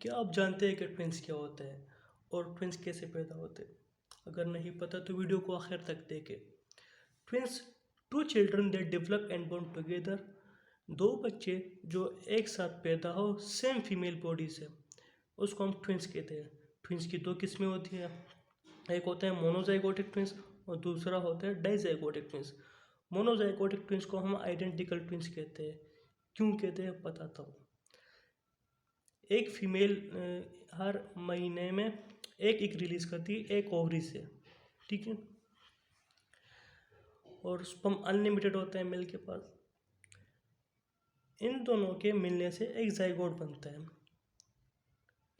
क्या आप जानते हैं कि ट्विंस क्या होता है और ट्विंस कैसे पैदा होते हैं? अगर नहीं पता तो वीडियो को आखिर तक देखें। Twins, two children that develop and born together, दो बच्चे जो एक साथ पैदा हो सेम फीमेल बॉडी से, उसको हम ट्विंस कहते हैं। ट्विंस की दो किस्में होती हैं, एक होता है मोनोजाइगोटिक ट्विंस और दूसरा होता है डाइजाइगोटिक ट्विंस। मोनोजाइगोटिक ट्विंस को हम आइडेंटिकल ट्विंस कहते हैं। क्यों कहते हैं बताता हूँ। एक फीमेल हर महीने में एक एग रिलीज करती है एक ओवरी से, ठीक है, और स्पर्म अनलिमिटेड होता है मेल के पास। इन दोनों के मिलने से एक जाइगोट बनता है,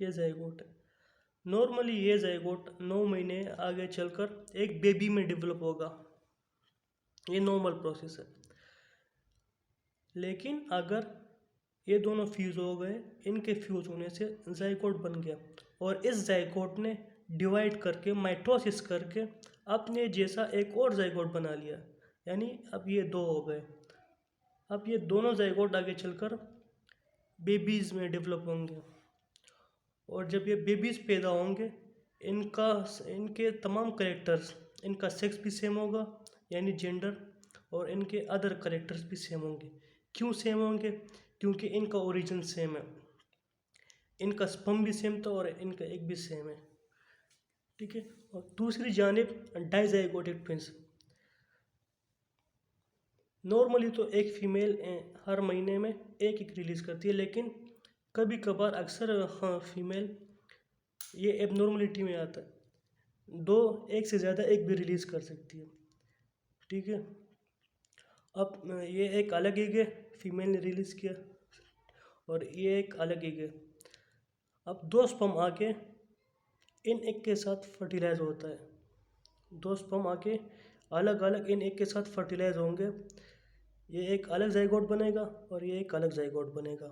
ये जाइगोट है। नॉर्मली ये जाइगोट 9 महीने आगे चलकर एक बेबी में डेवलप होगा, ये नॉर्मल प्रोसेस है। लेकिन अगर ये दोनों फ्यूज़ हो गए, इनके फ्यूज़ होने से जाइगोट बन गया और इस जाइगोट ने डिवाइड करके माइटोसिस करके अपने जैसा एक और जाइगोट बना लिया, यानी अब ये दो हो गए। अब ये दोनों जाइगोट आगे चलकर बेबीज़ में डेवलप होंगे और जब ये बेबीज़ पैदा होंगे इनके तमाम करेक्टर्स, इनका सेक्स भी सेम होगा यानी जेंडर, और इनके अदर करेक्टर्स भी सेम होंगे। क्यों सेम होंगे? क्योंकि इनका ओरिजिन सेम है, इनका स्पर्म भी सेम था और इनका एग भी सेम है, ठीक है। और दूसरी जानिब डाइजाइगोटिक ट्विंस, नॉर्मली तो एक फीमेल हर महीने में एक एग रिलीज करती है, लेकिन कभी कभार अक्सर फीमेल ये एबनॉर्मलिटी में आता है, दो एक से ज़्यादा एग भी रिलीज़ कर सकती है, ठीक है। अब ये एक अलग एग है, फीमेल ने रिलीज़ किया, और ये एक अलग एग है। अब दो स्पर्म आके इन एग के साथ फर्टिलाइज होता है, दो स्पर्म आके अलग अलग इन एग के साथ फर्टिलाइज होंगे, ये एक अलग जाइगोट बनेगा और ये एक अलग जाइगोट बनेगा।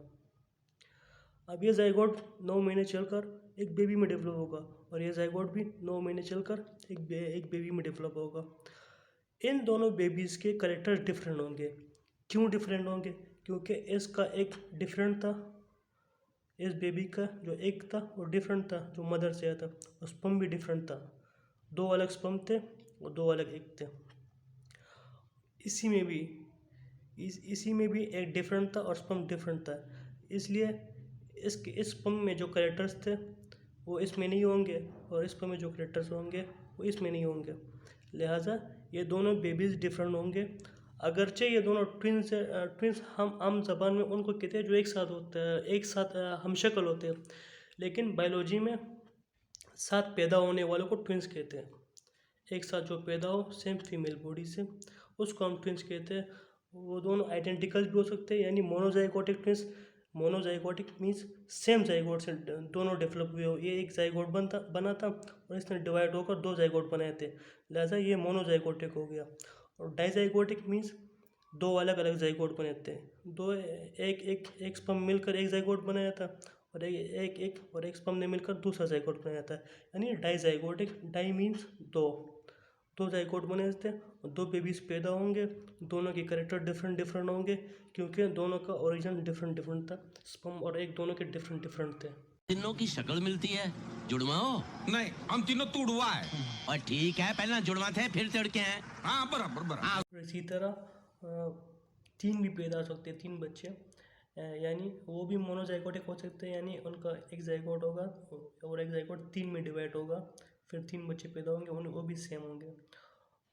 अब ये जाइगोट 9 महीने चलकर एक बेबी में डेवलप होगा और ये जाइगोट भी 9 महीने चलकर एक बेबी में डेवलप होगा। इन दोनों बेबीज़ के कैरेक्टर्स डिफरेंट होंगे। क्यों डिफरेंट होंगे? क्योंकि इसका एक डिफरेंट था, इस बेबी का जो एक था वो डिफरेंट था जो मदर से आया था, और स्पर्म भी डिफरेंट था, दो अलग स्पर्म थे और दो अलग एग थे। इसी में भी एक डिफरेंट था और स्पर्म डिफरेंट था, इसलिए इस स्पर्म में जो कैरेक्टर्स थे वो इसमें नहीं होंगे और इस स्पर्म में जो कैरेक्टर्स होंगे वो इसमें नहीं होंगे। लिहाजा ये दोनों बेबीज़ डिफरेंट होंगे। अगरचे ये दोनों ट्विंस हम आम ज़बान में उनको कहते हैं जो एक साथ होते हैं, एक साथ हमशक्ल होते हैं, लेकिन बायोलॉजी में साथ पैदा होने वालों को ट्विंस कहते हैं। एक साथ जो पैदा हो सेम फीमेल बॉडी से, उसको हम ट्विंस कहते हैं। वो दोनों आइडेंटिकल भी हो सकते हैं, यानी monozygotic twins. Monozygotic means same zygote से दोनों डेवलप हुए हो, ये एक जाइगोट बना था और इसने डिवाइड होकर दो जाइगोट बनाए थे, लिहाजा ये मोनोजाइगोटिक हो गया। और डाइजाइगोटिक मीन्स दो अलग अलग जाइगोट बने थे, दो एक स्पर्म मिलकर एक जाइगोट बनाया था और एक स्पर्म ने मिलकर दूसरा जाइगोट बनाया था, यानी डाइजाइगोटिक। डाई मीन्स दो, दो जाइगोट बने थे और दो बेबीज पैदा होंगे, दोनों के कैरेक्टर डिफरेंट डिफरेंट होंगे क्योंकि दोनों का ओरिजिन डिफरेंट डिफरेंट था, स्पर्म और एक दोनों के डिफरेंट डिफरेंट थे। तीनों की शक्ल मिलती है, जुड़वा हो? नहीं, हम तीनों तुड़वा है। और ठीक है, पहला जुड़वा थे फिर तिड़के हैं। हाँ, बराबर बराबर। इसी तरह तीन भी पैदा हो सकते हैं, तीन बच्चे, यानी वो भी मोनोजाइगोटिक हो सकते हैं, यानी उनका एक जाइगोट होगा और एक जाइगोट तीन में डिवाइड होगा, फिर तीन बच्चे पैदा होंगे, वो भी सेम होंगे।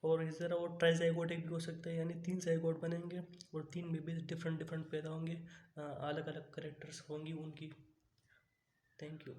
और इस तरह वो ट्राइजाइगोटिक भी हो सकता है, यानी तीन जाइगोट बनेंगे और तीन बेबीज डिफरेंट डिफरेंट पैदा होंगे, अलग अलग करेक्टर्स होंगी उनकी। Thank you.